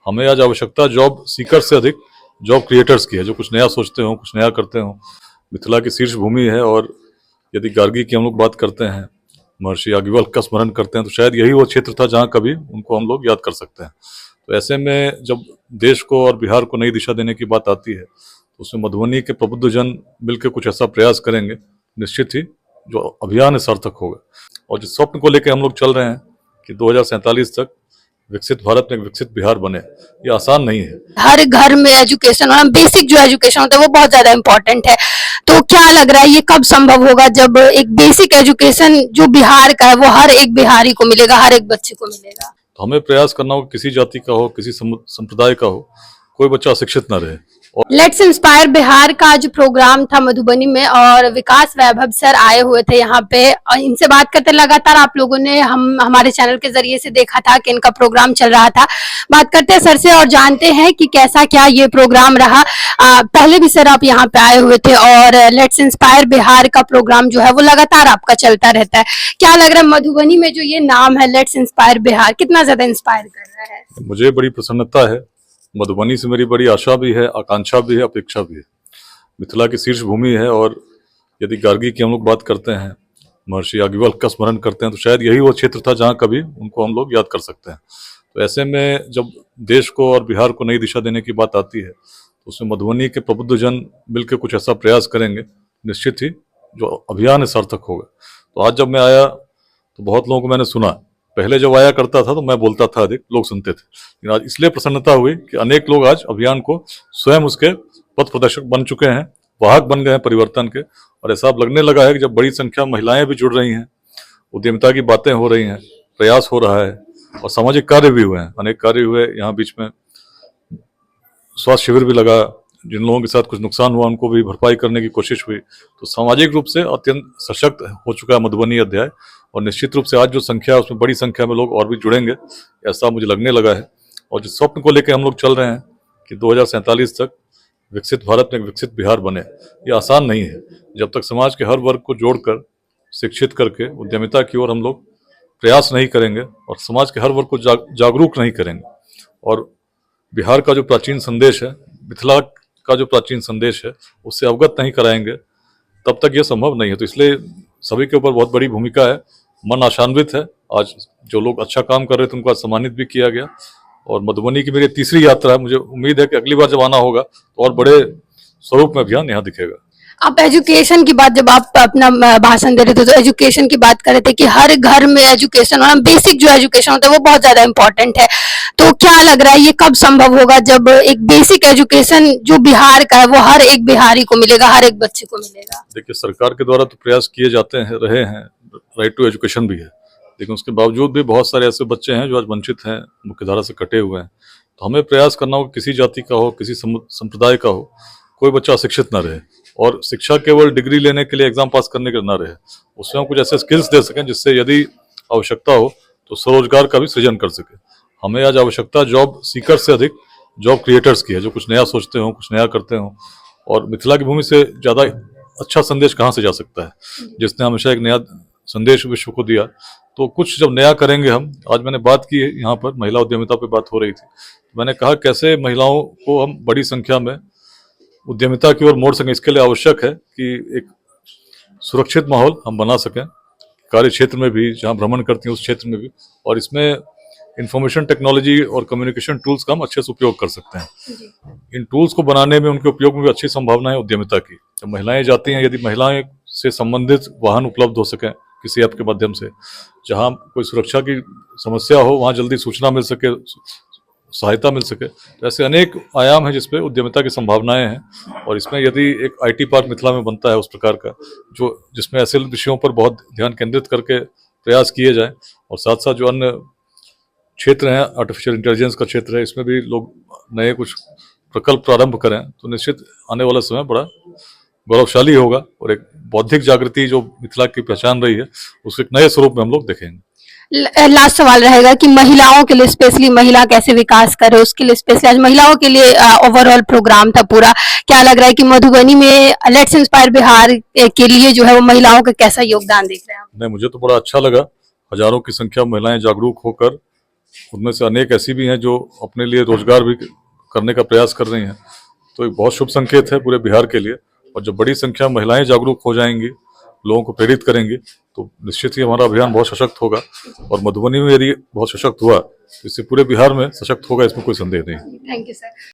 हमें आज आवश्यकता जॉब सीकर से अधिक जॉब क्रिएटर्स की है, जो कुछ नया सोचते हो, कुछ नया करते हो। मिथिला की शीर्ष भूमि है और यदि गार्गी की हम लोग बात करते हैं, महर्षि याज्ञवल्क्य का स्मरण करते हैं, तो शायद यही वो क्षेत्र था जहाँ कभी उनको हम लोग याद कर सकते हैं। तो ऐसे में जब देश को और बिहार को नई दिशा देने की बात आती है, तो उसमें मधुबनी के प्रबुद्ध जन मिलकर कुछ ऐसा प्रयास करेंगे, निश्चित ही जो अभियान है सार्थक होगा। और जिस स्वप्न को लेकर हम लोग चल रहे हैं कि 2047 तक विकसित भारत में एक विकसित बिहार बने, ये आसान नहीं है। हर घर में एजुकेशन और बेसिक जो एजुकेशन होता है वो बहुत ज्यादा इम्पोर्टेंट है। तो क्या लग रहा है ये कब संभव होगा जब एक बेसिक एजुकेशन जो बिहार का है वो हर एक बिहारी को मिलेगा, हर एक बच्चे को मिलेगा? तो हमें प्रयास करना होगा, किसी जाति का हो, किसी संप्रदाय का हो, कोई बच्चा अशिक्षित न रहे। लेट्स इंस्पायर बिहार का जो प्रोग्राम था मधुबनी में, और विकास वैभव सर आए हुए थे यहाँ पे, और इनसे बात करते लगातार आप लोगों ने हमारे चैनल के जरिए से देखा था कि इनका प्रोग्राम चल रहा था। बात करते हैं सर से और जानते हैं कि कैसा क्या ये प्रोग्राम रहा। पहले भी सर आप यहाँ पे आए हुए थे और लेट्स इंस्पायर बिहार का प्रोग्राम जो है वो लगातार आपका चलता रहता है। क्या लग रहा है मधुबनी में जो ये नाम है लेट्स इंस्पायर बिहार कितना ज्यादा इंस्पायर कर रहा है? मुझे बड़ी प्रसन्नता है। मधुबनी से मेरी बड़ी आशा भी है, आकांक्षा भी है, अपेक्षा भी है। मिथिला की शीर्ष भूमि है और यदि गार्गी की हम लोग बात करते हैं, महर्षि याज्ञवल्क्य का स्मरण करते हैं, तो शायद यही वो क्षेत्र था जहाँ कभी उनको हम लोग याद कर सकते हैं। तो ऐसे में जब देश को और बिहार को नई दिशा देने की बात आती है, तो उसमें मधुबनी के प्रबुद्ध जन मिलकर कुछ ऐसा प्रयास करेंगे, निश्चित ही जो अभियान है सार्थक होगा। तो आज जब मैं आया तो बहुत लोगों को मैंने सुना। पहले जब आया करता था तो मैं बोलता था, अधिक लोग सुनते थे, लेकिन आज इसलिए प्रसन्नता हुई कि अनेक लोग आज अभियान को स्वयं उसके पथ प्रदर्शक बन चुके हैं, वाहक बन गए हैं परिवर्तन के। और ऐसा अब लगने लगा है कि जब बड़ी संख्या महिलाएं भी जुड़ रही हैं, उद्यमिता की बातें हो रही हैं, प्रयास हो रहा है और सामाजिक कार्य भी हुए हैं, अनेक कार्य हुए। यहाँ बीच में स्वास्थ्य शिविर भी लगा, जिन लोगों के साथ कुछ नुकसान हुआ उनको भी भरपाई करने की कोशिश हुई। तो सामाजिक रूप से अत्यंत सशक्त हो चुका है मधुबनी अध्याय, और निश्चित रूप से आज जो संख्या है उसमें बड़ी संख्या में लोग और भी जुड़ेंगे, ऐसा मुझे लगने लगा है। और जिस स्वप्न को लेकर हम लोग चल रहे हैं कि 2047 तक विकसित भारत में एक विकसित बिहार बने, ये आसान नहीं है। जब तक समाज के हर वर्ग को जोड़कर शिक्षित करके उद्यमिता की ओर हम लोग प्रयास नहीं करेंगे और समाज के हर वर्ग को जागरूक नहीं करेंगे, और बिहार का जो प्राचीन संदेश है, मिथिला का जो प्राचीन संदेश है, उससे अवगत नहीं कराएंगे, तब तक ये संभव नहीं है। तो इसलिए सभी के ऊपर बहुत बड़ी भूमिका है। मन आशान्वित है, आज जो लोग अच्छा काम कर रहे थे उनको सम्मानित भी किया गया। और मधुबनी की मेरी तीसरी यात्रा है, मुझे उम्मीद है कि अगली बार जब आना होगा तो और बड़े स्वरूप में अभियान यहाँ दिखेगा। आप एजुकेशन की बात, जब आप अपना भाषण दे रहे थे तो एजुकेशन की बात कर रहे थे कि हर घर में एजुकेशन और बेसिक जो एजुकेशन होता है वो बहुत ज्यादा इम्पोर्टेंट है। तो क्या लग रहा है ये कब संभव होगा जब एक बेसिक एजुकेशन जो बिहार का है वो हर एक बिहारी को मिलेगा, हर एक बच्चे को मिलेगा? देखिए, सरकार के द्वारा तो प्रयास किए जाते हैं, रहे हैं, राइट टू एजुकेशन भी है, लेकिन उसके बावजूद भी बहुत सारे ऐसे बच्चे हैं जो आज वंचित हैं, मुख्यधारा से कटे हुए हैं। तो हमें प्रयास करना होगा, किसी जाति का हो, किसी संप्रदाय का हो, कोई बच्चा अशिक्षित न रहे। और शिक्षा केवल डिग्री लेने के लिए, एग्जाम पास करने के लिए न रहे, उसमें हम कुछ ऐसे स्किल्स दे सकें जिससे यदि आवश्यकता हो तो स्वरोजगार का भी सृजन कर सके। हमें आज आवश्यकता जॉब सीकर से अधिक जॉब क्रिएटर्स की है, जो कुछ नया सोचते हो, कुछ नया करते हो। और मिथिला की भूमि से ज़्यादा अच्छा संदेश कहाँ से जा सकता है, जिसने हमेशा एक नया संदेश विश्व को दिया। तो कुछ जब नया करेंगे हम, आज मैंने बात की है यहाँ पर महिला उद्यमिता पर बात हो रही थी, मैंने कहा कैसे महिलाओं को हम बड़ी संख्या में उद्यमिता की ओर मोड़ सकें। इसके लिए आवश्यक है कि एक सुरक्षित माहौल हम बना सकें, कार्य क्षेत्र में भी, जहाँ भ्रमण करती हैं उस क्षेत्र में भी, और इसमें इंफॉर्मेशन टेक्नोलॉजी और कम्युनिकेशन टूल्स का हम अच्छे से उपयोग कर सकते हैं। इन टूल्स को बनाने में, उनके उपयोग में भी अच्छी संभावना है उद्यमिता की। जब महिलाएं जाती हैं, यदि महिलाएं से संबंधित वाहन उपलब्ध हो सकें किसी ऐप के माध्यम से, जहाँ कोई सुरक्षा की समस्या हो वहाँ जल्दी सूचना मिल सके, सहायता मिल सके, तो ऐसे अनेक आयाम हैं जिसपे उद्यमिता की संभावनाएं हैं। और इसमें यदि एक आईटी पार्क मिथिला में बनता है उस प्रकार का, जो जिसमें ऐसे विषयों पर बहुत ध्यान केंद्रित करके प्रयास किए जाए, और साथ साथ जो अन्य क्षेत्र हैं, आर्टिफिशियल इंटेलिजेंस का क्षेत्र है, इसमें भी लोग नए कुछ प्रकल्प प्रारंभ करें, तो निश्चित आने वाला समय बड़ा गौरवशाली होगा। और एक बौद्धिक जागृति जो मिथिला की पहचान रही है, उसके एक नए स्वरूप में हम लोग देखेंगे। लास्ट सवाल रहेगा कि महिलाओं के लिए स्पेशली, महिला कैसे विकास करे उसके लिए स्पेशली आज महिलाओं के लिए ओवरऑल प्रोग्राम था पूरा। क्या लग रहा है कि मधुबनी में लेट्स इंस्पायर बिहार के लिए जो है वो महिलाओं का कैसा योगदान देख रहे हैं आप? नहीं, मुझे तो बड़ा अच्छा लगा। हजारों की संख्या महिलाएं जागरूक होकर उनमें से अनेक ऐसी भी हैं जो अपने लिए रोजगार भी करने का प्रयास कर रही हैं। तो एक बहुत शुभ संकेत है पूरे बिहार के लिए। और जब बड़ी संख्या में महिलाएं जागरूक हो जाएंगी, लोगों को प्रेरित करेंगी, तो निश्चित ही हमारा अभियान बहुत सशक्त होगा। और मधुबनी में यदि बहुत सशक्त हुआ तो इससे पूरे बिहार में सशक्त होगा, इसमें कोई संदेह नहीं। Thank you sir.